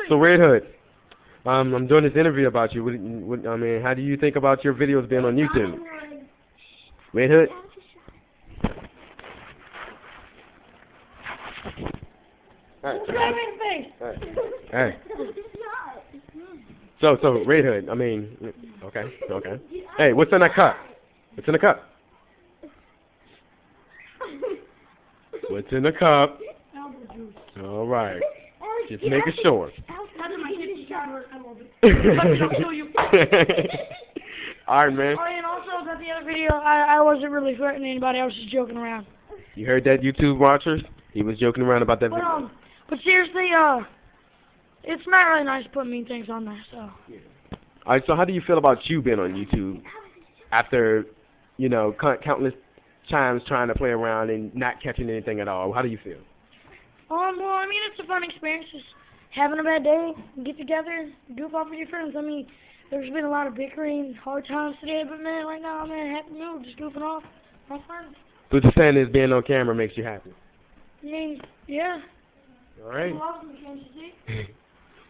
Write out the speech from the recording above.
So Red Hood, I'm doing this interview about you. I mean, how do you think about your videos being on YouTube? Red Hood. Hey. So Red Hood. I mean, okay. Hey, what's in that cup? What's in the cup? What's in the cup? All right. Just making sure. All right, man. Oh, and also about the other video, I wasn't really threatening anybody. I was just joking around. You heard that, YouTube watchers? He was joking around about that video. But seriously, it's not really nice to put mean things on there. So. All right. So how do you feel about you being on YouTube after, countless times trying to play around and not catching anything at all? How do you feel? Well, I mean, it's a fun experience. Just having a bad day, get together, goof off with your friends. I mean, there's been a lot of bickering, hard times today, but man, right now I'm in a happy mood, just goofing off. My friends. So what you're saying is being on camera makes you happy? I mean, yeah. All right. I love them, can't you see?